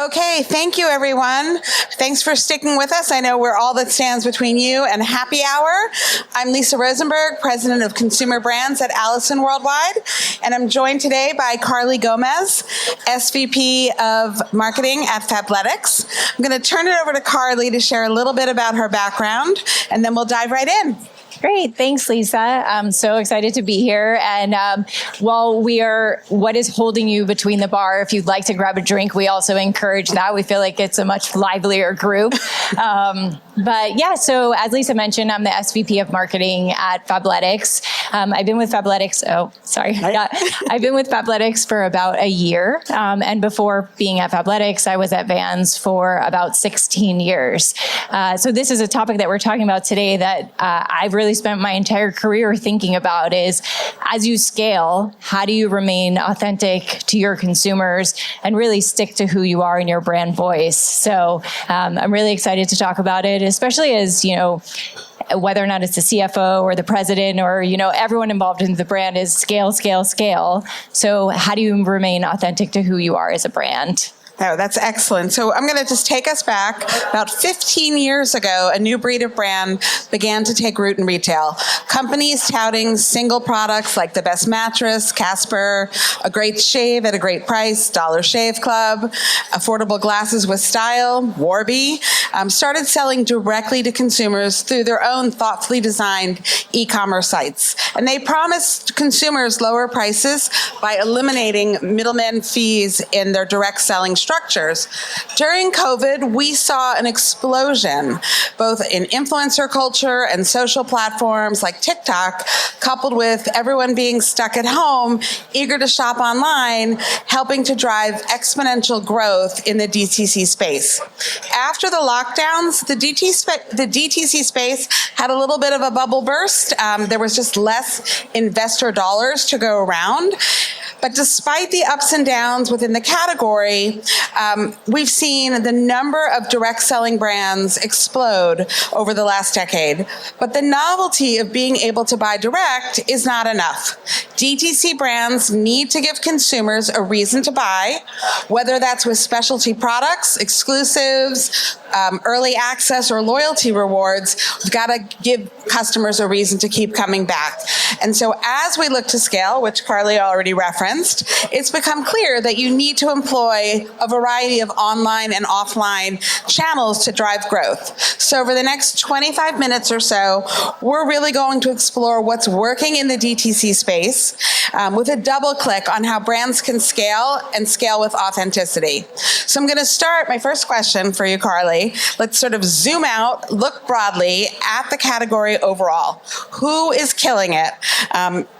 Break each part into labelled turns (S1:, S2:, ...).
S1: Okay, thank you, everyone. Thanks for sticking with us. I know we're all that stands between you and happy hour. I'm Lisa Rosenberg, President of Consumer Brands at Allison Worldwide, and I'm joined today by Carly Gomez, SVP of Marketing at Fabletics. I'm going to turn it over to Carly to share a little bit about her background, and then we'll dive right in.
S2: Great. Thanks, Lisa. I'm so excited to be here. And while we are what is holding you between the bar, if you'd like to grab a drink, we also encourage that. We feel like it's a much livelier group. But yeah, so as Lisa mentioned, I'm the SVP of Marketing at Fabletics. I've been with Fabletics, I've been with Fabletics for about a year. And before being at Fabletics, I was at Vans for about 16 years. So this is a topic that we're talking about today that I've really spent my entire career thinking about is, as you scale, how do you remain authentic to your consumers and really stick to who you are in your brand voice? So I'm really excited to talk about it, especially as, whether or not it's the CFO or the president or, everyone involved in the brand is scale, scale, scale. So how do you remain authentic to who you are as a brand?
S1: Oh, that's excellent. So I'm going to just take us back. About 15 years ago, a new breed of brand began to take root in retail. Companies touting single products like the best mattress, Casper, a great shave at a great price, Dollar Shave Club, affordable glasses with style, Warby, started selling directly to consumers through their own thoughtfully designed e-commerce sites. And they promised consumers lower prices by eliminating middleman fees in their direct selling structures. During COVID, we saw an explosion, both in influencer culture and social platforms like TikTok, coupled with everyone being stuck at home, eager to shop online, helping to drive exponential growth in the DTC space. After the lockdowns, the DTC space had a little bit of a bubble burst. There was just less investor dollars to go around. But despite the ups and downs within the category, we've seen the number of direct selling brands explode over the last decade. But the novelty of being able to buy direct is not enough. DTC brands need to give consumers a reason to buy, whether that's with specialty products, exclusives, early access, or loyalty rewards. We've got to give customers a reason to keep coming back. And so as we look to scale, which Carly already referenced, it's become clear that you need to employ a variety of online and offline channels to drive growth. So over the next 25 minutes or so, we're really going to explore what's working in the DTC space with a double click on how brands can scale and scale with authenticity. So I'm going to start my first question for you, Carly. Let's sort of zoom out, look broadly at the category overall. Who is killing it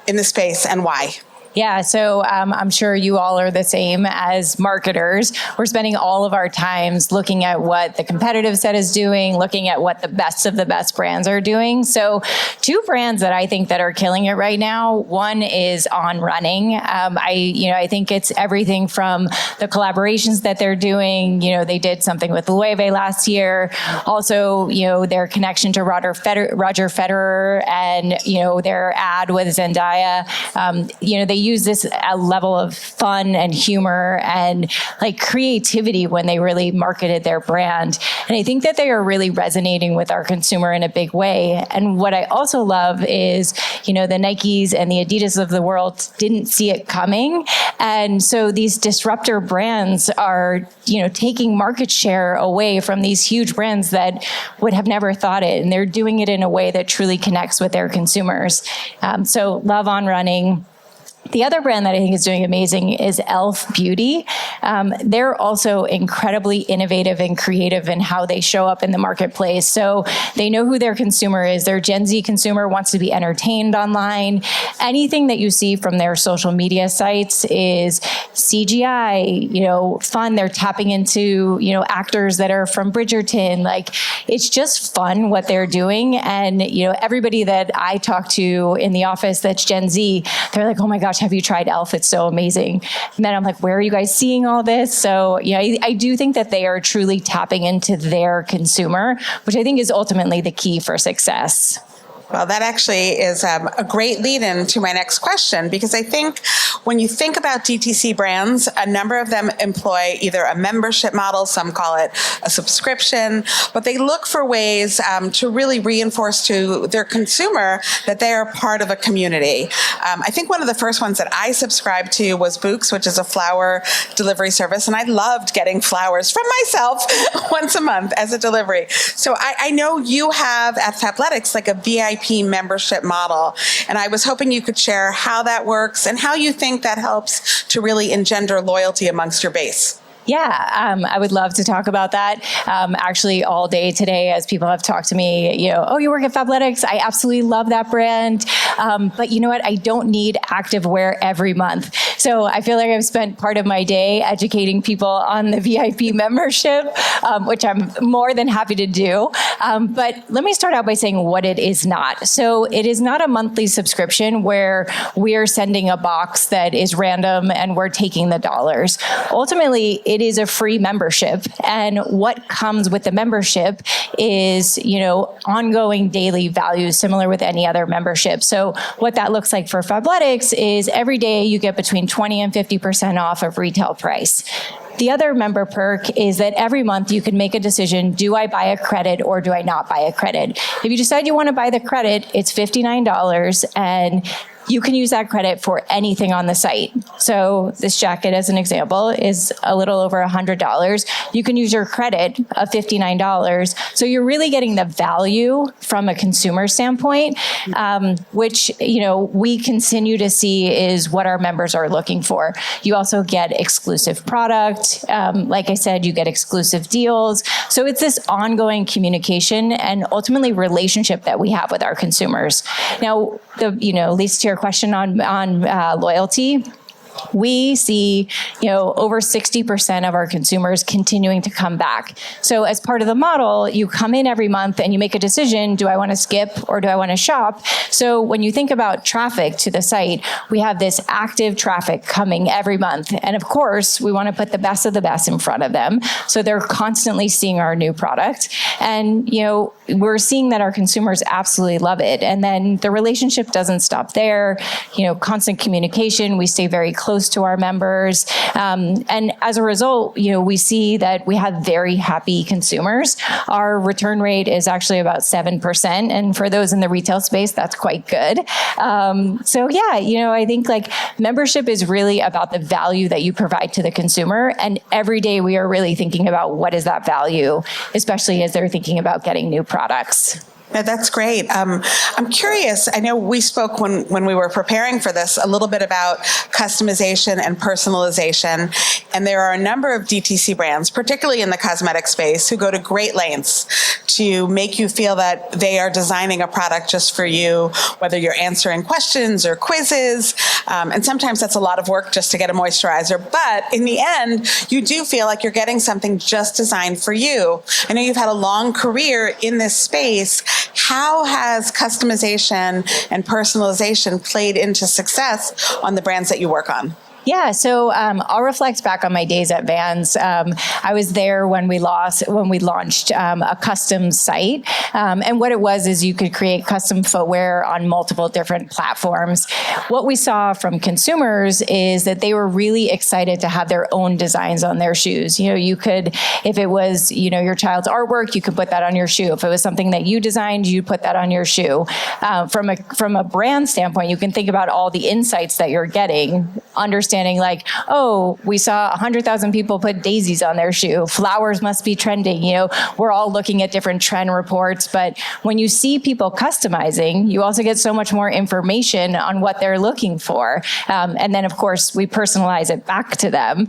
S1: in the space and why?
S2: Yeah, so I'm sure you all are the same as marketers. We're spending all of our times looking at what the competitive set is doing, looking at what the best of the best brands are doing. So two brands that I think that are killing it right now, one is On Running. I think it's everything from the collaborations that they're doing. They did something with Loewe last year. Also, their connection to Roger Federer and, their ad with Zendaya. They use this level of fun and humor and creativity when they really marketed their brand. And I think that they are really resonating with our consumer in a big way. And what I also love is, the Nikes and the Adidas of the world didn't see it coming. And so these disruptor brands are, taking market share away from these huge brands that would have never thought it. And they're doing it in a way that truly connects with their consumers. So love On Running. The other brand that I think is doing amazing is e.l.f. Beauty. They're also incredibly innovative and creative in how they show up in the marketplace. So they know who their consumer is. Their Gen Z consumer wants to be entertained online. Anything that you see from their social media sites is CGI, fun. They're tapping into, actors that are from Bridgerton. It's just fun what they're doing. And, everybody that I talk to in the office that's Gen Z, they're like, oh my gosh, have you tried e.l.f.? It's so amazing. And then I'm like, where are you guys seeing all this? So, I do think that they are truly tapping into their consumer, which I think is ultimately the key for success.
S1: Well, that actually is a great lead-in to my next question, because I think when you think about DTC brands, a number of them employ either a membership model, some call it a subscription, but they look for ways to really reinforce to their consumer that they are part of a community. I think one of the first ones that I subscribed to was Books, which is a flower delivery service, and I loved getting flowers from myself once a month as a delivery. So I know you have at Fabletics like a VIP membership model, and I was hoping you could share how that works and how you think that helps to really engender loyalty amongst your base.
S2: Yeah, I would love to talk about that. Actually, all day today, as people have talked to me, oh, you work at Fabletics. I absolutely love that brand. But you know what? I don't need activewear every month. So I feel like I've spent part of my day educating people on the VIP membership, which I'm more than happy to do. But let me start out by saying what it is not. So it is not a monthly subscription where we're sending a box that is random and we're taking the dollars. Ultimately, it is a free membership. And what comes with the membership is, ongoing daily values similar with any other membership. So what that looks like for Fabletics is every day you get between 20 and 50% off of retail price. The other member perk is that every month you can make a decision, do I buy a credit or do I not buy a credit? If you decide you want to buy the credit, it's $59 and you can use that credit for anything on the site. So this jacket, as an example, is a little over $100. You can use your credit of $59. So you're really getting the value from a consumer standpoint, which, we continue to see is what our members are looking for. You also get exclusive product. Like I said, you get exclusive deals. So it's this ongoing communication and ultimately relationship that we have with our consumers. Now, leads to your question on loyalty. We see, over 60% of our consumers continuing to come back. So as part of the model, you come in every month and you make a decision, do I want to skip or do I want to shop? So when you think about traffic to the site, we have this active traffic coming every month. And of course, we want to put the best of the best in front of them. So they're constantly seeing our new product. And, we're seeing that our consumers absolutely love it. And then the relationship doesn't stop there. Constant communication, we stay very close to our members. And as a result, we see that we have very happy consumers. Our return rate is actually about 7%. And for those in the retail space, that's quite good. I think membership is really about the value that you provide to the consumer. And every day we are really thinking about what is that value, especially as they're thinking about getting new products.
S1: Yeah, that's great. I'm curious. I know we spoke when we were preparing for this a little bit about customization and personalization. And there are a number of DTC brands, particularly in the cosmetic space, who go to great lengths to make you feel that they are designing a product just for you, whether you're answering questions or quizzes. And sometimes that's a lot of work just to get a moisturizer. But in the end, you do feel like you're getting something just designed for you. I know you've had a long career in this space. How has customization and personalization played into success on the brands that you work on?
S2: Yeah, so I'll reflect back on my days at Vans. I was there when we launched a custom site, and what it was is you could create custom footwear on multiple different platforms. What we saw from consumers is that they were really excited to have their own designs on their shoes. You could, if it was your child's artwork, you could put that on your shoe. If it was something that you designed, you put that on your shoe. From a brand standpoint, you can think about all the insights that you're getting, understanding we saw 100,000 people put daisies on their shoe. Flowers must be trending. We're all looking at different trend reports, but when you see people customizing, you also get so much more information on what they're looking for. And then of course we personalize it back to them.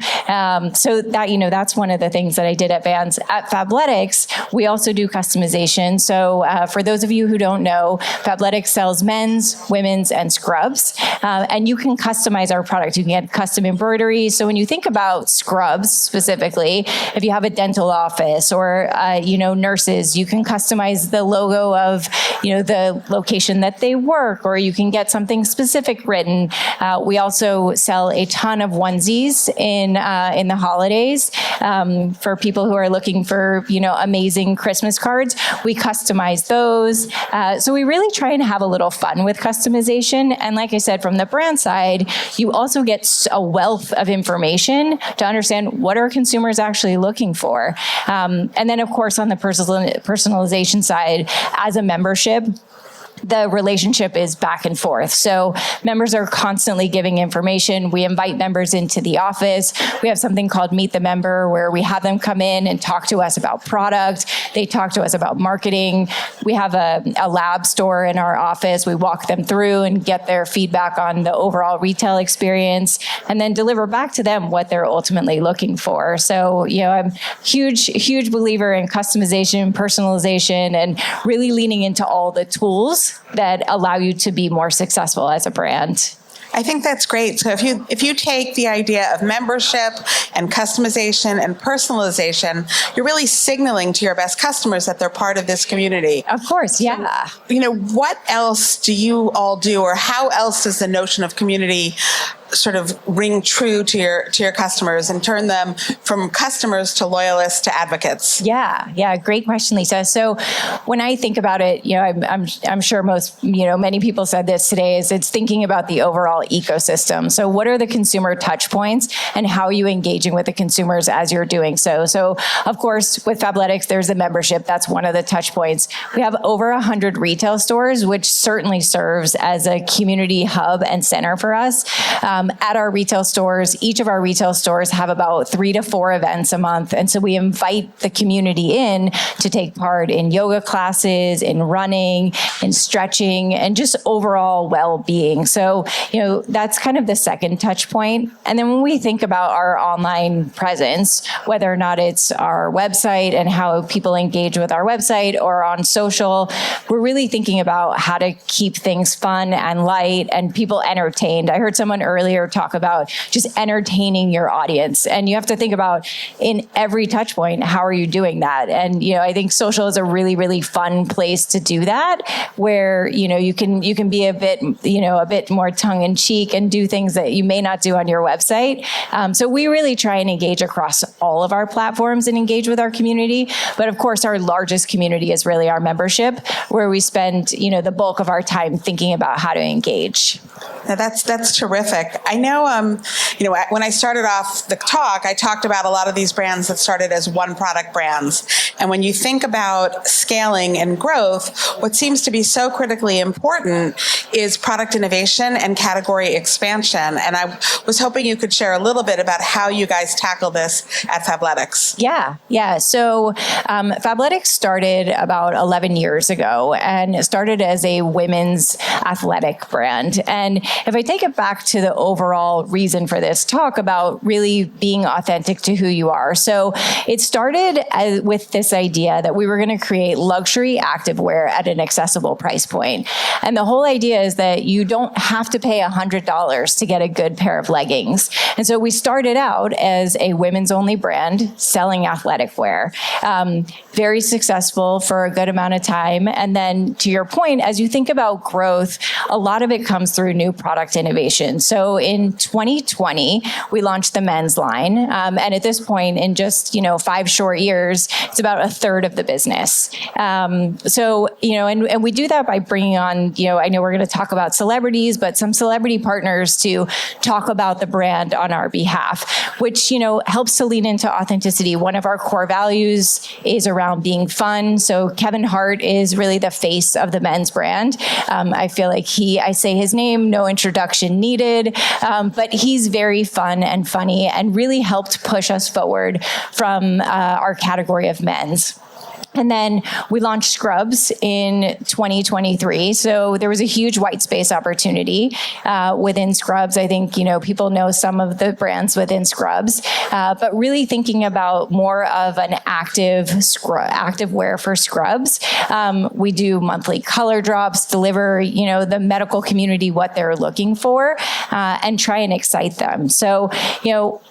S2: So that, that's one of the things that I did at Vans. At Fabletics, we also do customization. So for those of you who don't know, Fabletics sells men's, women's, and scrubs. And you can customize our product products. You can get custom embroidery. So when you think about scrubs specifically, if you have a dental office or, nurses, you can customize the logo of, the location that they work, or you can get something specific written. We also sell a ton of onesies in the holidays for people who are looking for, amazing Christmas cards. We customize those. So we really try and have a little fun with customization. And like I said, from the brand side, you also get a wealth of information to understand what are consumers actually looking for. And then, of course, on the personalization side, as a membership, the relationship is back and forth. So members are constantly giving information. We invite members into the office. We have something called Meet the Member, where we have them come in and talk to us about product. They talk to us about marketing. We have a lab store in our office. We walk them through and get their feedback on the overall retail experience, and then deliver back to them what they're ultimately looking for. So, I'm a huge believer in customization, personalization, and really leaning into all the tools that allow you to be more successful as a brand.
S1: I think that's great. So if you take the idea of membership and customization and personalization, you're really signaling to your best customers that they're part of this community.
S2: Of course, yeah.
S1: What else do you all do, or how else does the notion of community sort of ring true to your customers and turn them from customers to loyalists to advocates?
S2: Yeah, great question, Lisa. So when I think about it, I'm sure many people said this today, is it's thinking about the overall ecosystem. So what are the consumer touch points and how are you engaging with the consumers as you're doing so? So of course, with Fabletics, there's the membership. That's one of the touch points. We have over 100 retail stores, which certainly serves as a community hub and center for us. At our retail stores, each of our retail stores have about 3 to 4 events a month. And so we invite the community in to take part in yoga classes, in running, in stretching, and just overall well-being. So, that's kind of the second touch point. And then when we think about our online presence, whether or not it's our website and how people engage with our website or on social, we're really thinking about how to keep things fun and light and people entertained. I heard someone earlier talk about just entertaining your audience. And you have to think about, in every touch point, how are you doing that? And, I think social is a really, really fun place to do that, where, you can be a bit more tongue in cheek and do things that you may not do on your website. So we really try and engage across all of our platforms and engage with our community. But of course, our largest community is really our membership, where we spend, the bulk of our time thinking about how to engage.
S1: Now that's terrific. I know, when I started off the talk, I talked about a lot of these brands that started as one product brands. And when you think about scaling and growth, what seems to be so critically important is product innovation and category expansion. And I was hoping you could share a little bit about how you guys tackle this at Fabletics.
S2: Yeah. So Fabletics started about 11 years ago, and it started as a women's athletic brand. And if I take it back to the overall reason for this talk about really being authentic to who you are. So it started with this idea that we were going to create luxury activewear at an accessible price point. And the whole idea is that you don't have to pay $100 to get a good pair of leggings. And so we started out as a women's only brand selling athletic wear. Very successful for a good amount of time. And then to your point, as you think about growth, a lot of it comes through new product innovation. So in 2020, we launched the men's line. And at this point, in just 5 short years, it's about a third of the business. And we do that by bringing on, I know we're going to talk about celebrities, but some celebrity partners to talk about the brand on our behalf, which, helps to lean into authenticity. One of our core values is around being fun. So Kevin Hart is really the face of the men's brand. I feel like I say his name, no introduction needed, but he's very fun and funny and really helped push us forward from our category of men's. And then we launched Scrubs in 2023. So there was a huge white space opportunity within Scrubs. I think, people know some of the brands within Scrubs, but really thinking about more of an active wear for Scrubs. We do monthly color drops, deliver, the medical community what they're looking for, and try and excite them. So,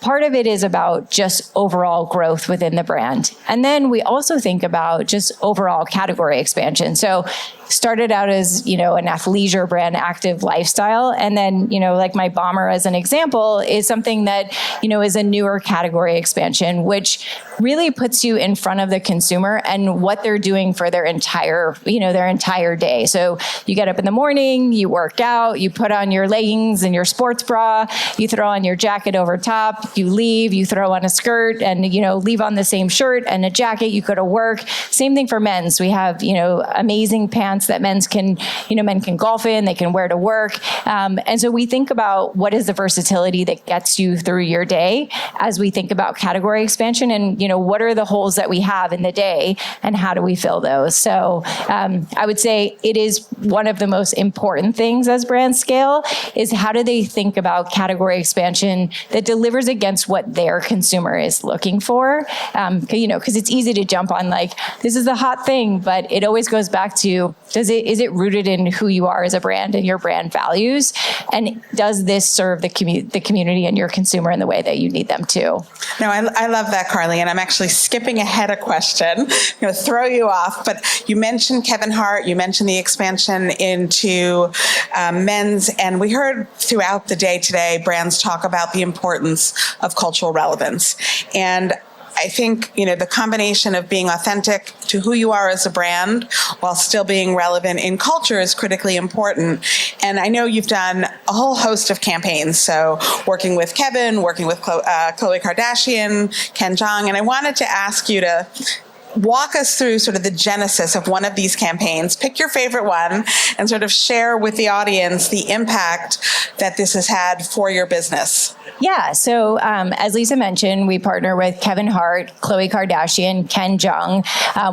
S2: part of it is about just overall growth within the brand. And then we also think about just overall category expansion. So started out as, an athleisure brand, active lifestyle. And then, like my bomber as an example is something that, is a newer category expansion, which really puts you in front of the consumer and what they're doing for their entire day. So you get up in the morning, you work out, you put on your leggings and your sports bra, you throw on your jacket over top, you leave, you throw on a skirt and, leave on the same shirt and a jacket, you go to work. Same thing for men's. We have, amazing pants that men can golf in, they can wear to work. And so we think about what is the versatility that gets you through your day as we think about category expansion and, what are the holes that we have in the day and how do we fill those? So I would say it is one of the most important things as brands scale is how do they think about category expansion that delivers against what their consumer is looking for? Because it's easy to jump on like, this is the hot thing, but it always goes back to, is it rooted in who you are as a brand and your brand values? And does this serve the community and your consumer in the way that you need them to?
S1: No, I love that, Carly. And I'm actually skipping ahead a question. I'm going to throw you off, but you mentioned Kevin Hart, you mentioned the expansion into men's, and we heard throughout the day today, brands talk about the importance of cultural relevance. And I think, the combination of being authentic to who you are as a brand while still being relevant in culture is critically important. And I know you've done a whole host of campaigns. So working with Kevin, working with Khloe Kardashian, Ken Jeong, and I wanted to ask you to walk us through sort of the genesis of one of these campaigns. Pick your favorite one and sort of share with the audience the impact that this has had for your business.
S2: Yeah. So as Lisa mentioned, we partner with Kevin Hart, Khloe Kardashian, Ken Jeong.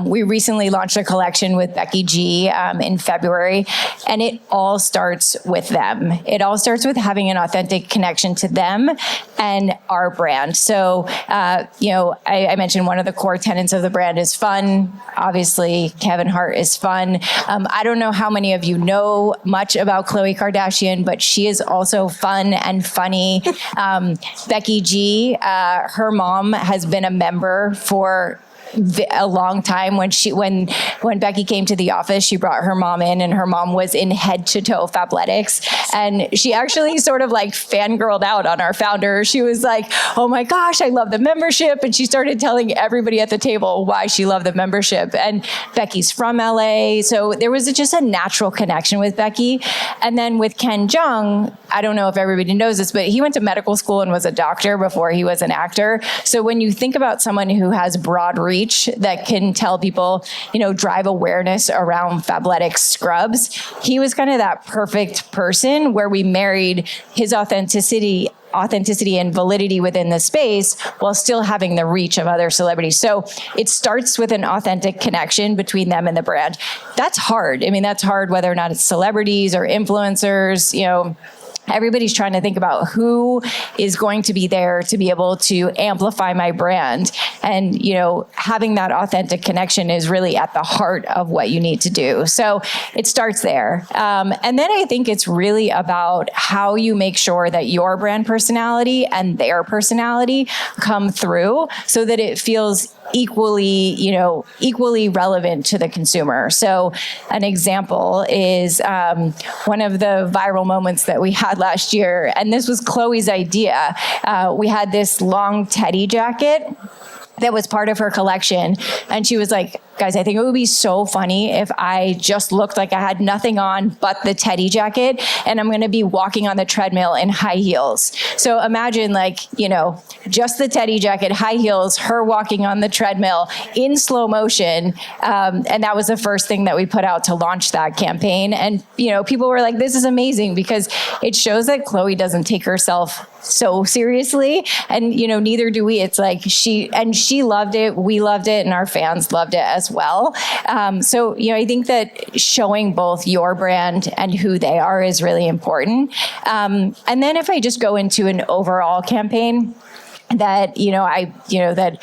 S2: We recently launched a collection with Becky G in February, and it all starts with them. It all starts with having an authentic connection to them and our brand. So, I mentioned one of the core tenets of the brand is fun. Obviously, Kevin Hart is fun. I don't know how many of you know much about Khloe Kardashian, but she is also fun and funny. Becky G, her mom has been a member for a long time. When Becky came to the office, she brought her mom in, and her mom was in head to toe Fabletics, and she actually sort of like fangirled out on our founder. She was like, "Oh my gosh, I love the membership," and she started telling everybody at the table why she loved the membership. And Becky's from LA, so there was just a natural connection with Becky. And then with Ken Jeong, I don't know if everybody knows this, but he went to medical school and was a doctor before he was an actor. So when you think about someone who has broad reach that can tell people, drive awareness around Fabletics scrubs, he was kind of that perfect person where we married his authenticity and validity within the space while still having the reach of other celebrities. So it starts with an authentic connection between them and the brand. That's hard. That's hard whether or not it's celebrities or influencers, Everybody's trying to think about who is going to be there to be able to amplify my brand. And, having that authentic connection is really at the heart of what you need to do. So it starts there. And then I think it's really about how you make sure that your brand personality and their personality come through so that it feels equally relevant to the consumer. So an example is one of the viral moments that we had last year, and this was Khloe's idea. We had this long teddy jacket that was part of her collection. And she was like, guys, I think it would be so funny if I just looked like I had nothing on but the teddy jacket, and I'm going to be walking on the treadmill in high heels. So imagine just the teddy jacket, high heels, her walking on the treadmill in slow motion. And that was the first thing that we put out to launch that campaign. And, people were like, this is amazing because it shows that Khloe doesn't take herself so seriously. And, neither do we. It's like she loved it. We loved it. And our fans loved it as as well. So, I think that showing both your brand and who they are is really important. And then if I just go into an overall campaign that, that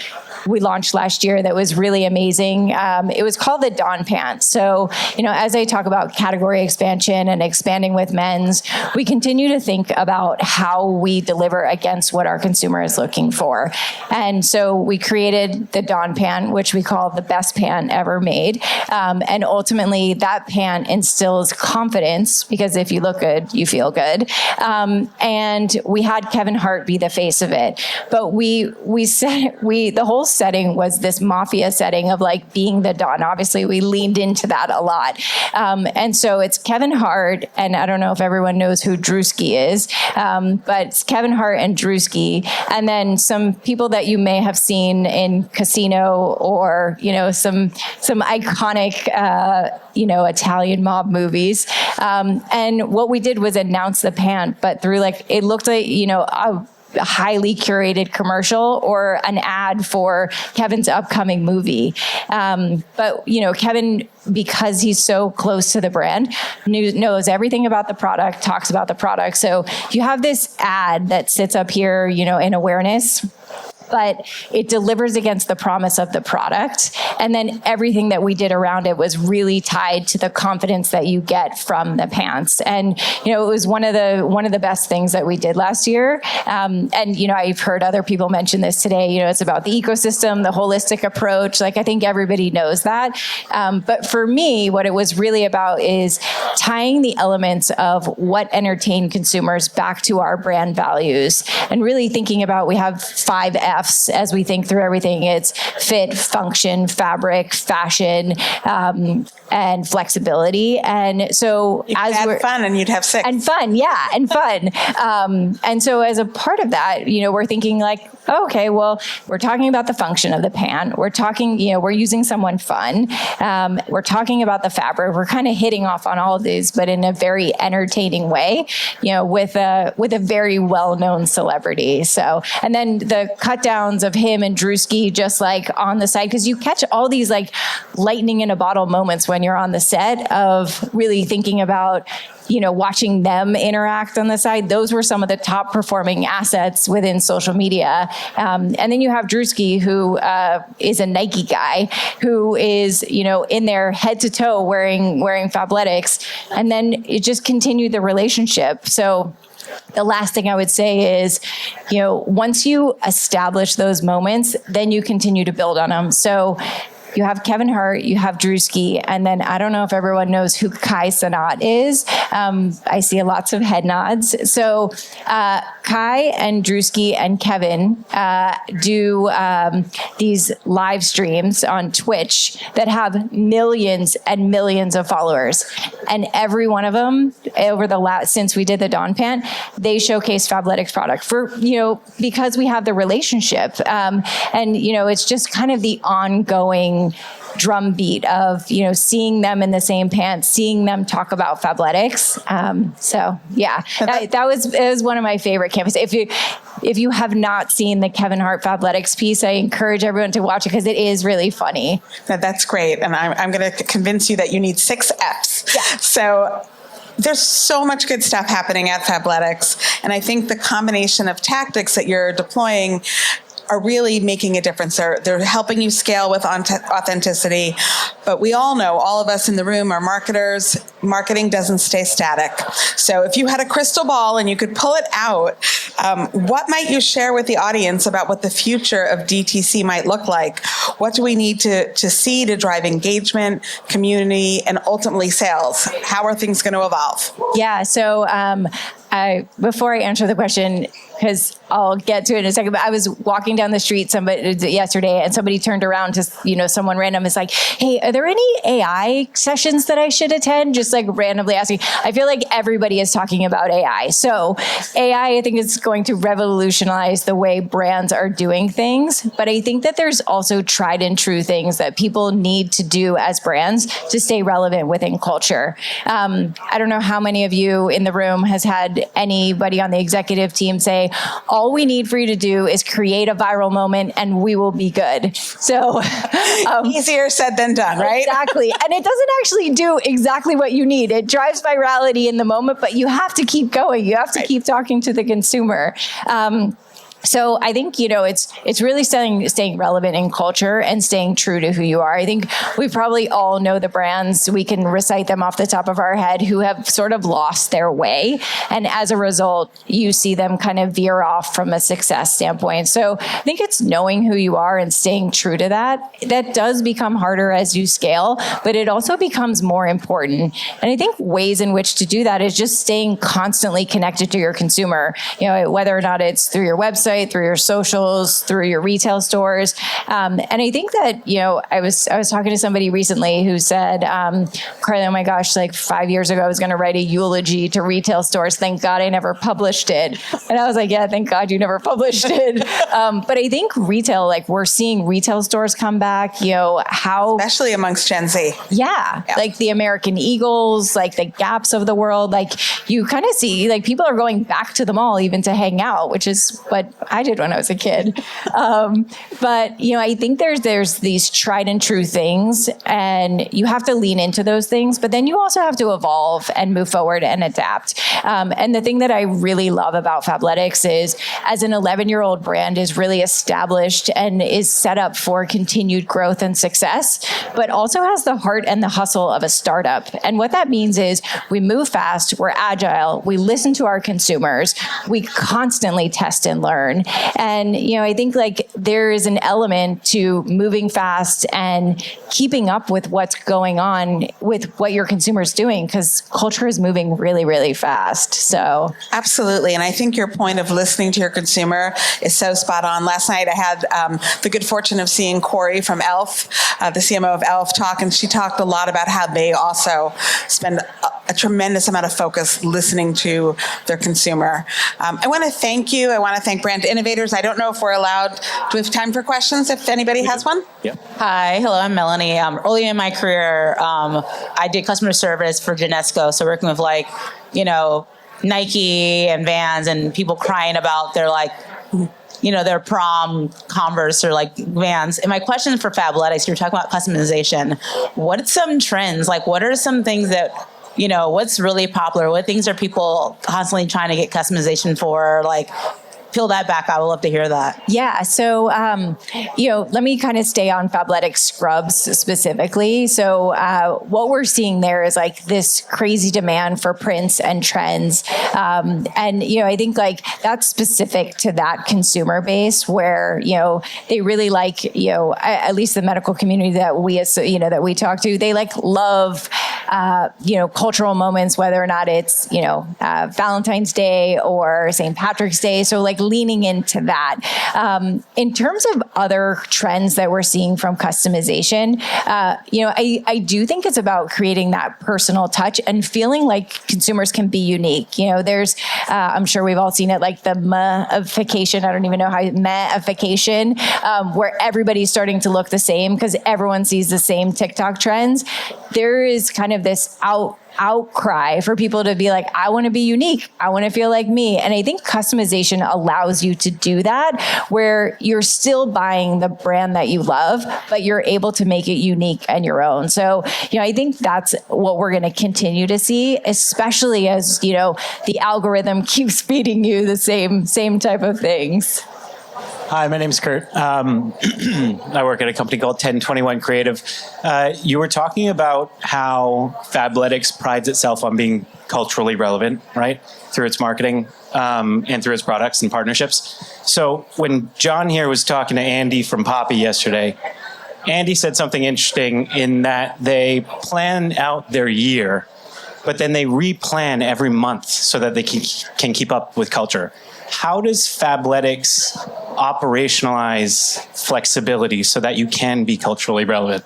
S2: we launched last year that was really amazing. It was called the Dawn Pant. So, as I talk about category expansion and expanding with men's, we continue to think about how we deliver against what our consumer is looking for. And so we created the Dawn Pant, which we call the best pant ever made. And ultimately that pant instills confidence because if you look good, you feel good. And we had Kevin Hart be the face of it. But the whole setting was this mafia setting of like being the Dawn. Obviously, we leaned into that a lot. And so it's Kevin Hart, and I don't know if everyone knows who Drewski is, but it's Kevin Hart and Drewski, and then some people that you may have seen in Casino or, some iconic, Italian mob movies. And what we did was announce the pant, but through it looked like, a highly curated commercial or an ad for Kevin's upcoming movie. But, Kevin, because he's so close to the brand, knows everything about the product, talks about the product. So you have this ad that sits up here, in awareness, but it delivers against the promise of the product. And then everything that we did around it was really tied to the confidence that you get from the pants. And, it was one of the best things that we did last year. And, I've heard other people mention this today, it's about the ecosystem, the holistic approach. I think everybody knows that. But for me, what it was really about is tying the elements of what entertain consumers back to our brand values and really thinking about, we have 5 F's as we think through everything. It's fit, function, fabric, fashion, and flexibility. And so
S1: you could add fun and you'd have 6.
S2: And fun, yeah, and fun. And so as a part of that, we're thinking okay, well, we're talking about the function of the pant. We're talking, we're using someone fun. We're talking about the fabric. We're kind of hitting off on all of these, but in a very entertaining way, with a very well-known celebrity. So, and then the cut downs of him and Drewski just on the side, because you catch all these lightning in a bottle moments when you're on the set of really thinking about, watching them interact on the side. Those were some of the top performing assets within social media. And then you have Drewski, who is a Nike guy, who is, in there head to toe wearing Fabletics. And then it just continued the relationship. So the last thing I would say is, once you establish those moments, then you continue to build on them. So you have Kevin Hart, you have Drewski, and then I don't know if everyone knows who Kai Cenat is. I see lots of head nods. So Kai and Drewski and Kevin do these live streams on Twitch that have millions and millions of followers. And every one of them, since we did the Dawn Pant, they showcase Fabletics product because we have the relationship. And, it's just kind of the ongoing drumbeat of seeing them in the same pants, seeing them talk about Fabletics. So yeah, it was one of my favorite campaigns. If you have not seen the Kevin Hart Fabletics piece, I encourage everyone to watch it because it is really funny.
S1: That's great, and I'm going to convince you that you need 6 F's.
S2: Yeah.
S1: So there's so much good stuff happening at Fabletics, and I think the combination of tactics that you're deploying are really making a difference. They're helping you scale with authenticity. But we all know, all of us in the room are marketers. Marketing doesn't stay static. So if you had a crystal ball and you could pull it out, what might you share with the audience about what the future of DTC might look like? What do we need to see to drive engagement, community, and ultimately sales? How are things going to evolve?
S2: Yeah, so before I answer the question, because I'll get to it in a second, but I was walking down the street yesterday and somebody turned around to, someone random is like, hey, are there any AI sessions that I should attend? Just randomly asking. I feel like everybody is talking about AI. So AI, I think, is going to revolutionize the way brands are doing things. But I think that there's also tried and true things that people need to do as brands to stay relevant within culture. I don't know how many of you in the room has had anybody on the executive team say, all we need for you to do is create a viral moment and we will be good. So
S1: easier said than done, right?
S2: Exactly. And it doesn't actually do exactly what you need. It drives virality in the moment, but you have to keep going. You have to keep talking to the consumer. So I think, it's really staying relevant in culture and staying true to who you are. I think we probably all know the brands. We can recite them off the top of our head who have sort of lost their way. And as a result, you see them kind of veer off from a success standpoint. So I think it's knowing who you are and staying true to that. That does become harder as you scale, but it also becomes more important. And I think ways in which to do that is just staying constantly connected to your consumer, whether or not it's through your website, through your socials, through your retail stores. And I think that, I was talking to somebody recently who said, Carly, oh my gosh, like 5 years ago, I was going to write a eulogy to retail stores. Thank God I never published it. And I was like, yeah, thank God you never published it. But I think retail, we're seeing retail stores come back,
S1: especially amongst Gen Z.
S2: Yeah. Like the American Eagles, like the Gaps of the world, you kind of see, people are going back to the mall even to hang out, which is what I did when I was a kid. But, I think there's these tried and true things and you have to lean into those things, but then you also have to evolve and move forward and adapt. And the thing that I really love about Fabletics is as an 11-year-old brand is really established and is set up for continued growth and success, but also has the heart and the hustle of a startup. And what that means is we move fast, we're agile, we listen to our consumers, we constantly test and learn. And, I think there is an element to moving fast and keeping up with what's going on with what your consumer's doing because culture is moving really, really fast. So
S1: absolutely. And I think your point of listening to your consumer is so spot on. Last night I had the good fortune of seeing Corey from Elf, the CMO of Elf, talk, and she talked a lot about how they also spend a tremendous amount of focus listening to their consumer. I want to thank you. I want to thank Brand Innovators. I don't know if we're allowed. Do we have time for questions if anybody has one?
S3: Yeah. Hi, hello, I'm Melanie. Early in my career, I did customer service for Genesco, so working with Nike and Vans and people crying about their their prom Converse or Vans. And my question for Fabletics, you were talking about customization. What's some trends? What are some things that what's really popular? What things are people constantly trying to get customization for? Peel that back. I would love to hear that.
S2: Yeah. So, let me kind of stay on Fabletics scrubs specifically. So, what we're seeing there is this crazy demand for prints and trends. And, I think that's specific to that consumer base where, they really at least the medical community that we talk to, they love, cultural moments, whether or not it's, Valentine's Day or St. Patrick's Day. So leaning into that. In terms of other trends that we're seeing from customization, I do think it's about creating that personal touch and feeling like consumers can be unique. There's, I'm sure we've all seen it, the meification. I don't even know how meification, where everybody's starting to look the same because everyone sees the same TikTok trends. There is kind of this outcry for people to be I want to be unique. I want to feel like me. And I think customization allows you to do that where you're still buying the brand that you love, but you're able to make it unique and your own. So, I think that's what we're going to continue to see, especially as, the algorithm keeps feeding you the same type of things.
S4: Hi, my name's Kurt. I work at a company called 1021 Creative. You were talking about how Fabletics prides itself on being culturally relevant, right? Through its marketing and through its products and partnerships. So when John here was talking to Andy from Poppy yesterday, Andy said something interesting in that they plan out their year, but then they replan every month so that they can keep up with culture. How does Fabletics operationalize flexibility so that you can be culturally relevant?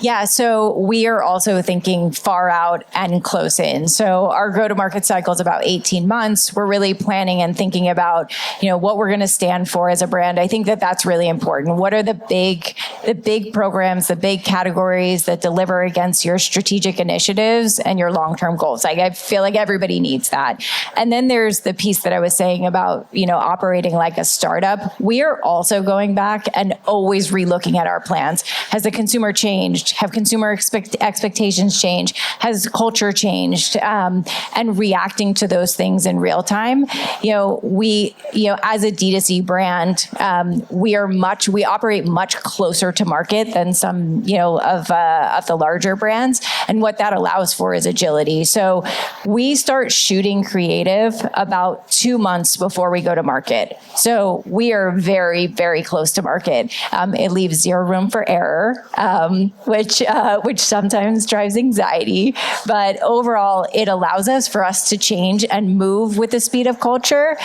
S2: Yeah, so we are also thinking far out and close in. So our go-to-market cycle is about 18 months. We're really planning and thinking about, what we're going to stand for as a brand. I think that that's really important. What are the big programs, the big categories that deliver against your strategic initiatives and your long-term goals? I feel like everybody needs that. And then there's the piece that I was saying about, operating like a startup. We are also going back and always relooking at our plans. Has the consumer changed? Have consumer expectations changed? Has culture changed? And reacting to those things in real time. We as a D2C brand, we operate much closer to market than some, of the larger brands. And what that allows for is agility. So we start shooting creative about 2 months before we go to market. So we are very, very close to market. It leaves zero room for error, which sometimes drives anxiety. But overall, it allows for us to change and move with the speed of culture,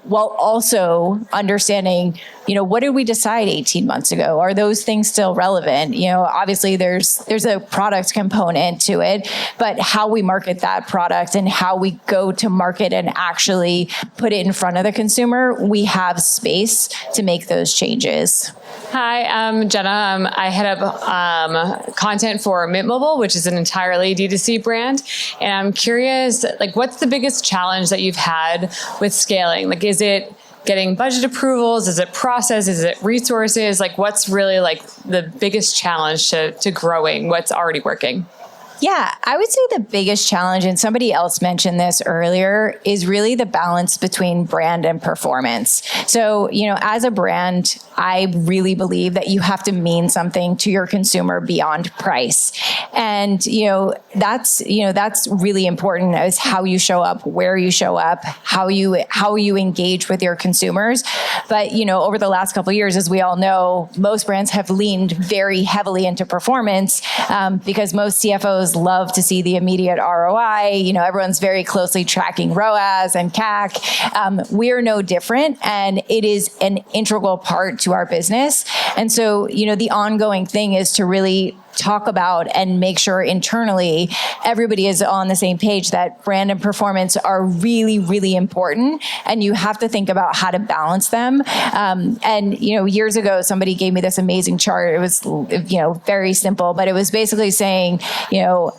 S2: while also understanding, what did we decide 18 months ago? Are those things still relevant? Obviously there's a product component to it, but how we market that product and how we go to market and actually put it in front of the consumer, we have space to make those changes.
S5: Hi, I'm Jenna. I head up content for Mint Mobile, which is an entirely D2C brand. And I'm curious, what's the biggest challenge that you've had with scaling? Is it getting budget approvals? Is it process? Is it resources? What's really the biggest challenge to growing what's already working?
S2: Yeah, I would say the biggest challenge, and somebody else mentioned this earlier, is really the balance between brand and performance. So, as a brand, I really believe that you have to mean something to your consumer beyond price. And, that's really important, is how you show up, where you show up, how you engage with your consumers. But, over the last couple of years, as we all know, most brands have leaned very heavily into performance, because most CFOs love to see the immediate ROI. Everyone's very closely tracking ROAS and CAC. We are no different, and it is an integral part to our business. And so, the ongoing thing is to really talk about and make sure internally everybody is on the same page that brand and performance are really, really important, and you have to think about how to balance them. And years ago, somebody gave me this amazing chart. It was very simple, but it was basically saying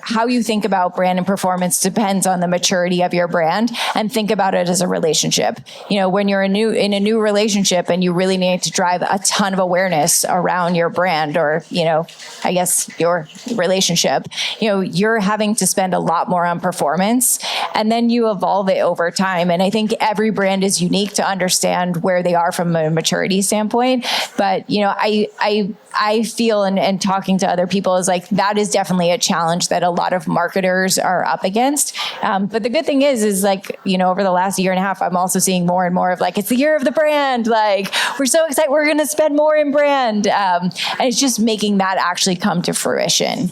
S2: how you think about brand and performance depends on the maturity of your brand, and think about it as a relationship. When you're in a new relationship and you really need to drive a ton of awareness around your brand, or I guess your relationship, you're having to spend a lot more on performance, and then you evolve it over time. And I think every brand is unique to understand where they are from a maturity standpoint. But, I feel, and talking to other people, is that is definitely a challenge that a lot of marketers are up against. But the good thing is over the last year and a half, I'm also seeing more and more of it's the year of the brand. We're so excited, we're going to spend more in brand. And it's just making that actually come to fruition.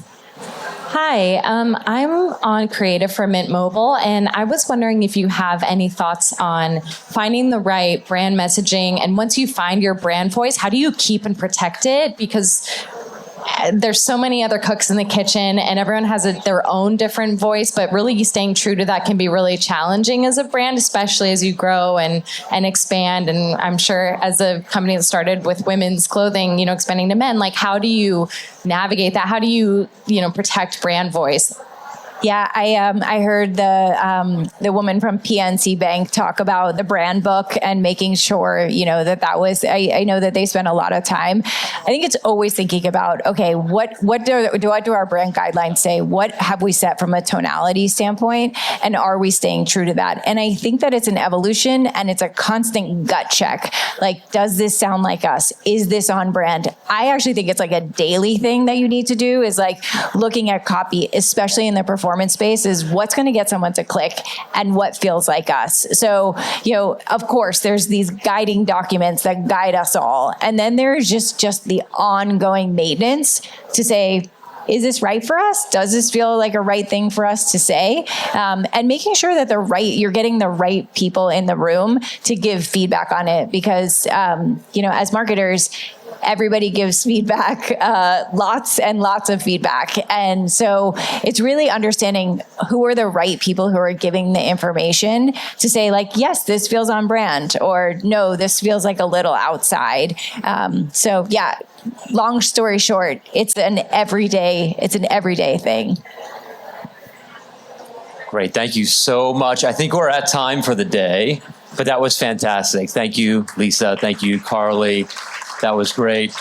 S6: Hi, I'm on creative for Mint Mobile, and I was wondering if you have any thoughts on finding the right brand messaging. And once you find your brand voice, how do you keep and protect it? Because there's so many other cooks in the kitchen, and everyone has their own different voice, but really staying true to that can be really challenging as a brand, especially as you grow and expand. And I'm sure as a company that started with women's clothing, expanding to men, how do you navigate that? How do you, protect brand voice?
S2: Yeah, I heard the woman from PNC Bank talk about the brand book and making sure, that was, I know that they spend a lot of time. I think it's always thinking about, okay, what do our brand guidelines say? What have we set from a tonality standpoint? And are we staying true to that? And I think that it's an evolution, and it's a constant gut check. Does this sound like us? Is this on brand? I actually think it's a daily thing that you need to do, is looking at copy, especially in the performance space, is what's going to get someone to click and what feels like us. So, of course, there's these guiding documents that guide us all. And then there's just the ongoing maintenance to say, is this right for us? Does this feel like a right thing for us to say? And making sure that you're getting the right people in the room to give feedback on it. Because, as marketers, everybody gives feedback, lots and lots of feedback. And so it's really understanding who are the right people who are giving the information to say like, yes, this feels on brand, or no, this feels like a little outside. So yeah, long story short, it's an everyday thing.
S7: Great. Thank you so much. I think we're at time for the day, but that was fantastic. Thank you, Lisa. Thank you, Carly. That was great.